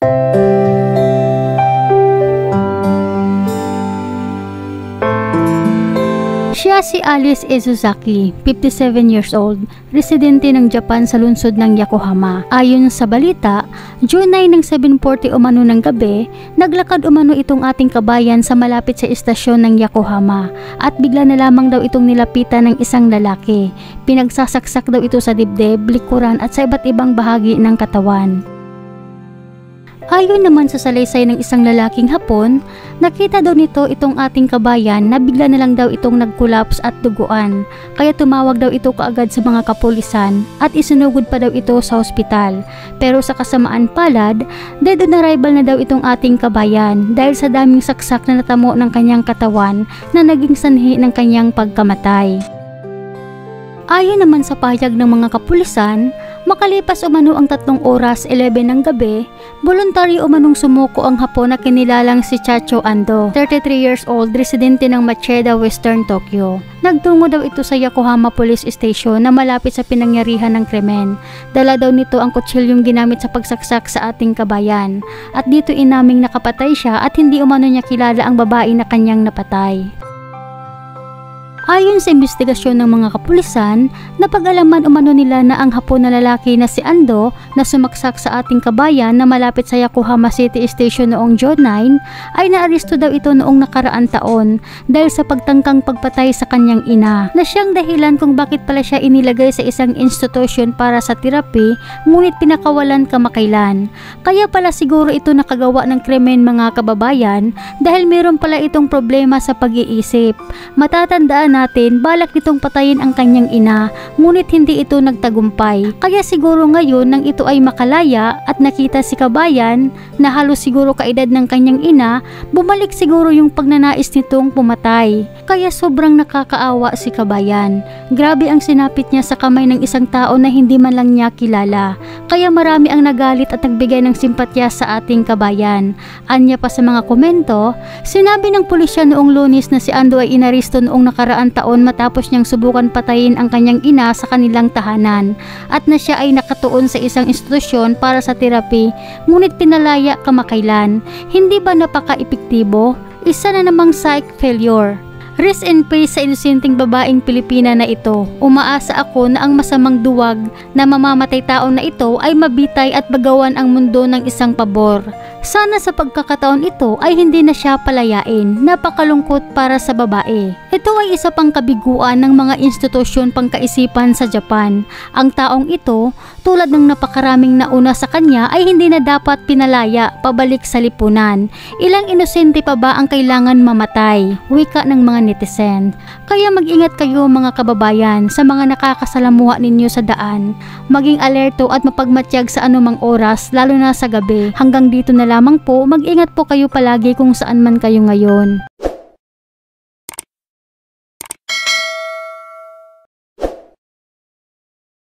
Siya si Alice Izuzaki, 57 years old, residente ng Japan sa lungsod ng Yokohama. Ayon sa balita, June 9 ng 7:40 umano ng gabi, naglakad umano itong ating kabayan sa malapit sa istasyon ng Yokohama at bigla na lamang daw itong nilapitan ng isang lalaki. Pinagsasaksak daw ito sa dibdib, likuran at sa iba't ibang bahagi ng katawan. Ayon naman sa salaysay ng isang lalaking Hapon, nakita daw nito itong ating kabayan na bigla na lang daw itong nagkulaps at duguan. Kaya tumawag daw ito kaagad sa mga kapulisan at isinugod pa daw ito sa ospital. Pero sa kasamaan palad, dead on arrival na daw itong ating kabayan dahil sa daming saksak na natamo ng kanyang katawan na naging sanhi ng kanyang pagkamatay. Ayon naman sa pahayag ng mga kapulisan, makalipas umano ang 3 oras 11 ng gabi, voluntaryo umanong sumuko ang Hapon na kinilalang si Chacho Ando, 33 years old, residente ng Machida, Western Tokyo. Nagtungo daw ito sa Yokohama Police Station na malapit sa pinangyarihan ng krimen. Dala daw nito ang kutsilyong ginamit sa pagsaksak sa ating kabayan. At dito inaming nakapatay siya at hindi umano niya kilala ang babae na kanyang napatay. Ayon sa investigasyon ng mga kapulisan, napag-alaman umano nila na ang Hapon na lalaki na si Ando na sumaksak sa ating kabayan na malapit sa Yokohama City Station noong June 9 ay naaresto daw ito noong nakaraan taon dahil sa pagtangkang pagpatay sa kanyang ina, na siyang dahilan kung bakit pala siya inilagay sa isang institusyon para sa terapi ngunit pinakawalan kamakailan. Kaya pala siguro ito nakagawa ng krimen, mga kababayan, dahil meron pala itong problema sa pag-iisip. Matatandaan natin, balak nitong patayin ang kanyang ina, ngunit hindi ito nagtagumpay. Kaya siguro ngayon nang ito ay makalaya at nakita si kabayan na halos siguro kaedad ng kanyang ina, bumalik siguro yung pagnanais nitong pumatay. Kaya sobrang nakakaawa si kabayan. Grabe ang sinapit niya sa kamay ng isang tao na hindi man lang niya kilala. Kaya marami ang nagalit at nagbigay ng simpatya sa ating kabayan. Anya pa sa mga komento, sinabi ng pulisya noong Lunes na si Ando ay inaresto noong nakaraan taon matapos niyang subukan patayin ang kanyang ina sa kanilang tahanan at na siya ay nakatuon sa isang institusyon para sa terapi ngunit pinalaya kamakailan. Hindi ba napaka-epektibo? Isa na namang psych failure. Rest in peace sa inosenteng babaeng Pilipina na ito. Umaasa ako na ang masamang duwag na mamamatay tao na ito ay mabitay at bagawan ang mundo ng isang pabor. Sana sa pagkakataon ito ay hindi na siya palayain. Napakalungkot para sa babae. Ito ay isa pang kabiguan ng mga institusyon pangkaisipan sa Japan. Ang taong ito, tulad ng napakaraming nauna sa kanya, ay hindi na dapat pinalaya pabalik sa lipunan. Ilang inosente pa ba ang kailangan mamatay? Wika ng mga netizen. Kaya mag-ingat kayo, mga kababayan, sa mga nakakasalamuha ninyo sa daan. Maging alerto at mapagmatyag sa anumang oras, lalo na sa gabi. Hanggang dito na lamang po, mag-ingat po kayo palagi kung saan man kayo ngayon.